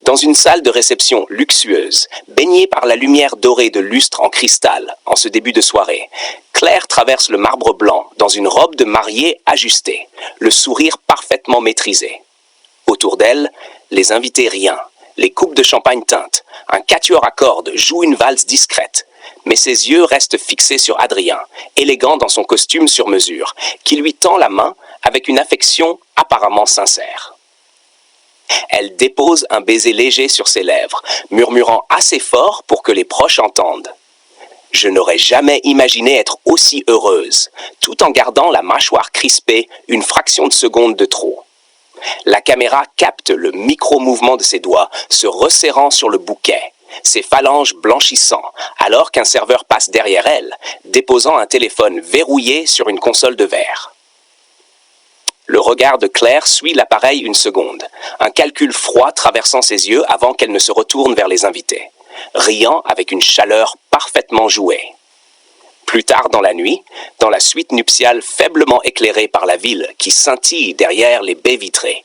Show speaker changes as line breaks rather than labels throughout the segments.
Dans une salle de réception luxueuse, baignée par la lumière dorée de lustre en cristal, en ce début de soirée, Claire traverse le marbre blanc dans une robe de mariée ajustée, le sourire parfaitement maîtrisé. Autour d'elle, les invités rien, les coupes de champagne teintent, un quatuor à cordes joue une valse discrète, mais ses yeux restent fixés sur Adrien, élégant dans son costume sur mesure, qui lui tend la main avec une affection apparemment sincère. Elle dépose un baiser léger sur ses lèvres, murmurant assez fort pour que les proches entendent. Je n'aurais jamais imaginé être aussi heureuse, tout en gardant la mâchoire crispée une fraction de seconde de trop. La caméra capte le micro-mouvement de ses doigts se resserrant sur le bouquet, ses phalanges blanchissant, alors qu'un serveur passe derrière elle, déposant un téléphone verrouillé sur une console de verre. Le regard de Claire suit l'appareil une seconde, un calcul froid traversant ses yeux avant qu'elle ne se retourne vers les invités, riant avec une chaleur parfaitement jouée. Plus tard dans la nuit, dans la suite nuptiale faiblement éclairée par la ville qui scintille derrière les baies vitrées,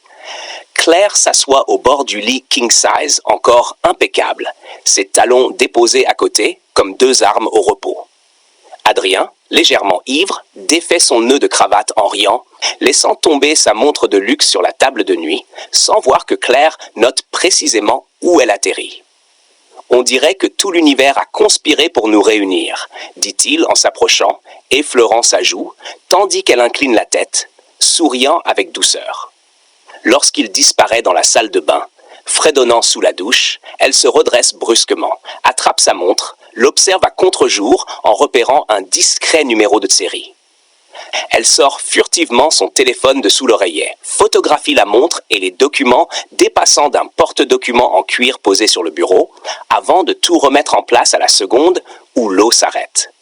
Claire s'assoit au bord du lit king size encore impeccable, ses talons déposés à côté comme deux armes au repos. Adrien, légèrement ivre, défait son nœud de cravate en riant, laissant tomber sa montre de luxe sur la table de nuit, sans voir que Claire note précisément où elle atterrit. On dirait que tout l'univers a conspiré pour nous réunir, dit-il en s'approchant, effleurant sa joue, tandis qu'elle incline la tête, souriant avec douceur. Lorsqu'il disparaît dans la salle de bain, fredonnant sous la douche, elle se redresse brusquement, attrape sa montre, l'observe à contre-jour en repérant un discret numéro de série. Elle sort furtivement son téléphone de sous l'oreiller, photographie la montre et les documents dépassant d'un porte-documents en cuir posé sur le bureau, avant de tout remettre en place à la seconde où l'eau s'arrête.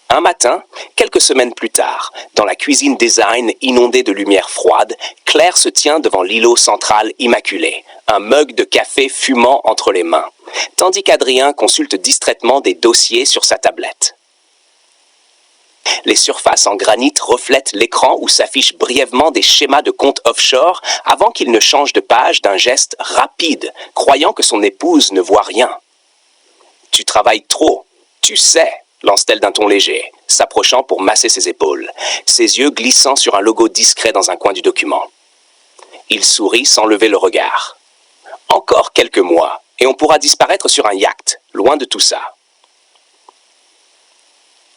Un matin, quelques semaines plus tard, dans la cuisine design inondée de lumière froide, Claire se tient devant l'îlot central immaculé, un mug de café fumant entre les mains, tandis qu'Adrien consulte distraitement des dossiers sur sa tablette. Les surfaces en granit reflètent l'écran où s'affichent brièvement des schémas de comptes offshore avant qu'il ne change de page d'un geste rapide, croyant que son épouse ne voit rien. « Tu travailles trop, tu sais », lance-t-elle d'un ton léger, s'approchant pour masser ses épaules, ses yeux glissant sur un logo discret dans un coin du document. Il sourit sans lever le regard. « Encore quelques mois, et on pourra disparaître sur un yacht, loin de tout ça. »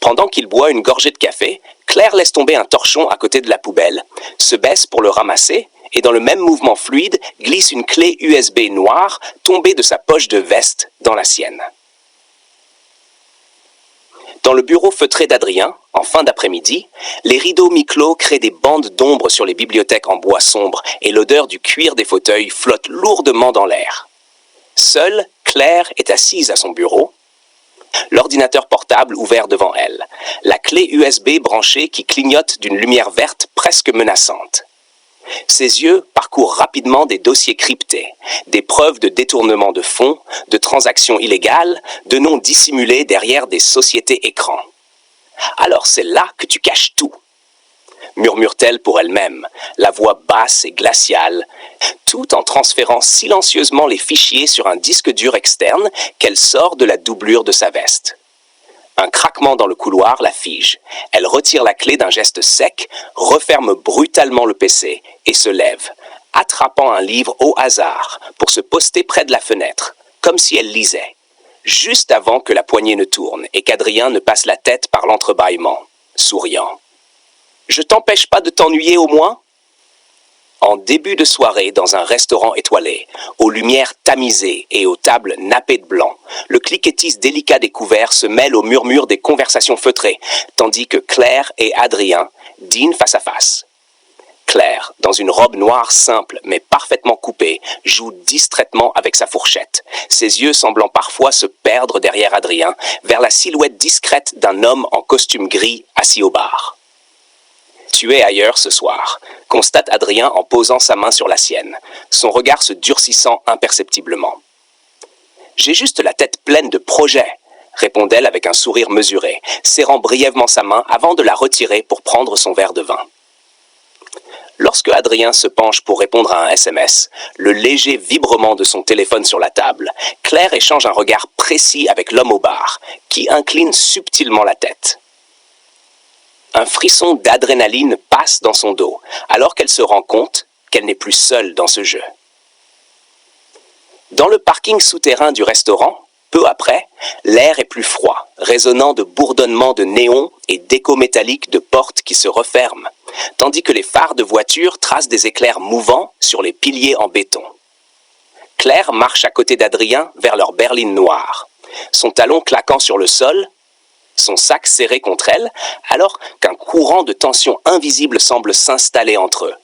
Pendant qu'il boit une gorgée de café, Claire laisse tomber un torchon à côté de la poubelle, se baisse pour le ramasser et dans le même mouvement fluide glisse une clé USB noire tombée de sa poche de veste dans la sienne. Dans le bureau feutré d'Adrien, en fin d'après-midi, les rideaux mi-clos créent des bandes d'ombre sur les bibliothèques en bois sombre et l'odeur du cuir des fauteuils flotte lourdement dans l'air. Seule, Claire est assise à son bureau, l'ordinateur portable ouvert devant elle, la clé USB branchée qui clignote d'une lumière verte presque menaçante. Ses yeux parcourent rapidement des dossiers cryptés, des preuves de détournement de fonds, de transactions illégales, de noms dissimulés derrière des sociétés écrans. « Alors c'est là que tu caches tout !» murmure-t-elle pour elle-même, la voix basse et glaciale, tout en transférant silencieusement les fichiers sur un disque dur externe qu'elle sort de la doublure de sa veste. Un craquement dans le couloir la fige. Elle retire la clé d'un geste sec, referme brutalement le PC et se lève, attrapant un livre au hasard pour se poster près de la fenêtre, comme si elle lisait, juste avant que la poignée ne tourne et qu'Adrien ne passe la tête par l'entrebâillement, souriant. « Je t'empêche pas de t'ennuyer au moins ?» En début de soirée, dans un restaurant étoilé, aux lumières tamisées et aux tables nappées de blanc, le cliquetis délicat des couverts se mêle au murmure des conversations feutrées, tandis que Claire et Adrien dînent face à face. Claire, dans une robe noire simple mais parfaitement coupée, joue distraitement avec sa fourchette, ses yeux semblant parfois se perdre derrière Adrien, vers la silhouette discrète d'un homme en costume gris assis au bar. « Tu es ailleurs ce soir », constate Adrien en posant sa main sur la sienne, son regard se durcissant imperceptiblement. « J'ai juste la tête pleine de projets », répond-elle avec un sourire mesuré, serrant brièvement sa main avant de la retirer pour prendre son verre de vin. Lorsque Adrien se penche pour répondre à un SMS, le léger vibrement de son téléphone sur la table, Claire échange un regard précis avec l'homme au bar, qui incline subtilement la tête. Un frisson d'adrénaline passe dans son dos, alors qu'elle se rend compte qu'elle n'est plus seule dans ce jeu. Dans le parking souterrain du restaurant, peu après, l'air est plus froid, résonnant de bourdonnements de néons et d'échos métalliques de portes qui se referment, tandis que les phares de voiture tracent des éclairs mouvants sur les piliers en béton. Claire marche à côté d'Adrien vers leur berline noire, son talon claquant sur le sol, son sac serré contre elle, alors qu'un courant de tension invisible semble s'installer entre eux.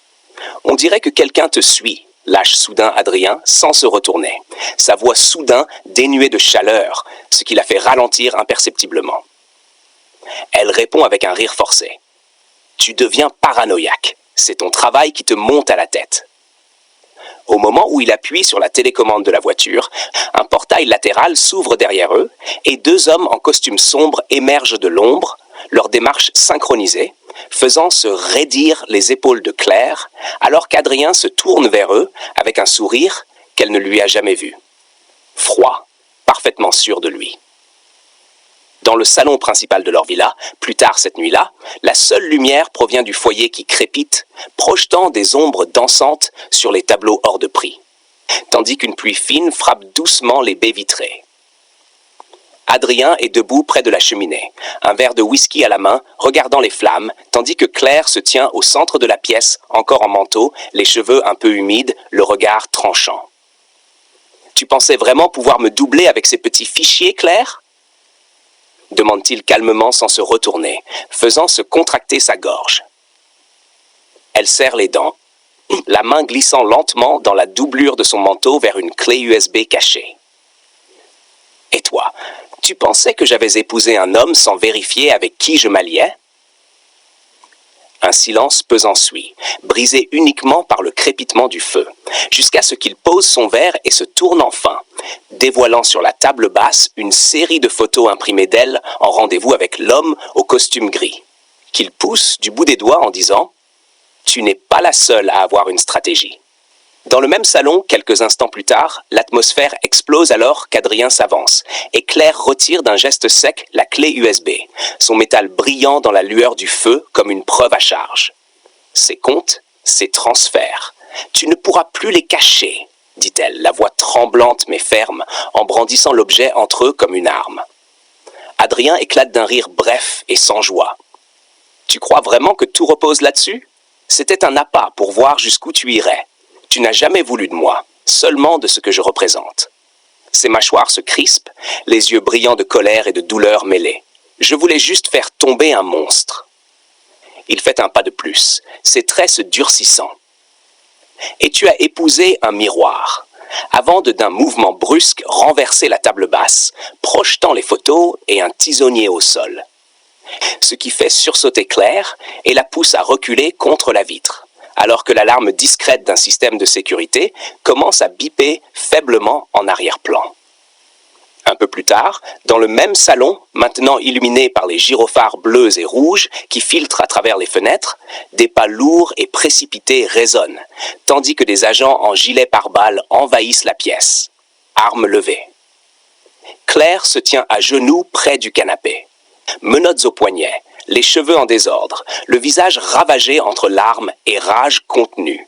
« On dirait que quelqu'un te suit », lâche soudain Adrien sans se retourner, sa voix soudain dénuée de chaleur, ce qui la fait ralentir imperceptiblement. Elle répond avec un rire forcé. « Tu deviens paranoïaque, c'est ton travail qui te monte à la tête. » Au moment où il appuie sur la télécommande de la voiture, un portail latéral s'ouvre derrière eux et deux hommes en costume sombre émergent de l'ombre, leur démarche synchronisée, faisant se raidir les épaules de Claire, alors qu'Adrien se tourne vers eux avec un sourire qu'elle ne lui a jamais vu. Froid, parfaitement sûr de lui. Dans le salon principal de leur villa, plus tard cette nuit-là, la seule lumière provient du foyer qui crépite, projetant des ombres dansantes sur les tableaux hors de prix, tandis qu'une pluie fine frappe doucement les baies vitrées. Adrien est debout près de la cheminée, un verre de whisky à la main, regardant les flammes, tandis que Claire se tient au centre de la pièce, encore en manteau, les cheveux un peu humides, le regard tranchant. « Tu pensais vraiment pouvoir me doubler avec ces petits fichiers, Claire ?» demande-t-il calmement sans se retourner, faisant se contracter sa gorge. Elle serre les dents, la main glissant lentement dans la doublure de son manteau vers une clé USB cachée. « Et toi, tu pensais que j'avais épousé un homme sans vérifier avec qui je m'alliais ?» Un silence pesant suit, brisé uniquement par le crépitement du feu, jusqu'à ce qu'il pose son verre et se tourne enfin, dévoilant sur la table basse une série de photos imprimées d'elle en rendez-vous avec l'homme au costume gris, qu'il pousse du bout des doigts en disant « Tu n'es pas la seule à avoir une stratégie ». Dans le même salon, quelques instants plus tard, l'atmosphère explose alors qu'Adrien s'avance, et Claire retire d'un geste sec la clé USB, son métal brillant dans la lueur du feu comme une preuve à charge. « Ces comptes, ces transferts, tu ne pourras plus les cacher », dit-elle, la voix tremblante mais ferme, en brandissant l'objet entre eux comme une arme. Adrien éclate d'un rire bref et sans joie. « Tu crois vraiment que tout repose là-dessus ? C'était un appât pour voir jusqu'où tu irais. Tu n'as jamais voulu de moi, seulement de ce que je représente. » Ses mâchoires se crispent, les yeux brillants de colère et de douleur mêlés. « Je voulais juste faire tomber un monstre. » Il fait un pas de plus, ses traits se durcissant. « Et tu as épousé un miroir, avant de d'un mouvement brusque renverser la table basse, projetant les photos et un tisonnier au sol. Ce qui fait sursauter Claire et la pousse à reculer contre la vitre, alors que l'alarme discrète d'un système de sécurité commence à biper faiblement en arrière-plan. Un peu plus tard, dans le même salon, maintenant illuminé par les gyrophares bleus et rouges qui filtrent à travers les fenêtres, des pas lourds et précipités résonnent, tandis que des agents en gilet pare-balles envahissent la pièce, armes levées. Claire se tient à genoux près du canapé, menottes aux poignets, les cheveux en désordre, le visage ravagé entre larmes et rage contenue.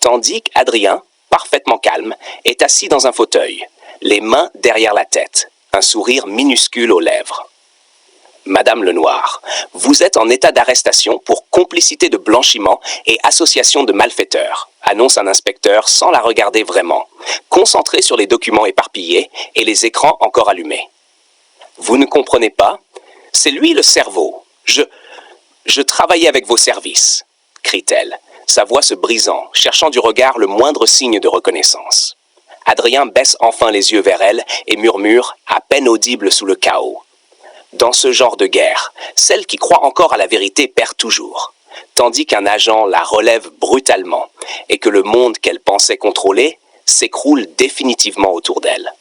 Tandis qu'Adrien, parfaitement calme, est assis dans un fauteuil, les mains derrière la tête, un sourire minuscule aux lèvres. « Madame Lenoir, vous êtes en état d'arrestation pour complicité de blanchiment et association de malfaiteurs », annonce un inspecteur sans la regarder vraiment, concentré sur les documents éparpillés et les écrans encore allumés. « Vous ne comprenez pas ? C'est lui le cerveau. Je travaillais avec vos services, » crie-t-elle, sa voix se brisant, cherchant du regard le moindre signe de reconnaissance. Adrien baisse enfin les yeux vers elle et murmure, à peine audible sous le chaos. « Dans ce genre de guerre, celle qui croit encore à la vérité perd toujours, tandis qu'un agent la relève brutalement et que le monde qu'elle pensait contrôler s'écroule définitivement autour d'elle. »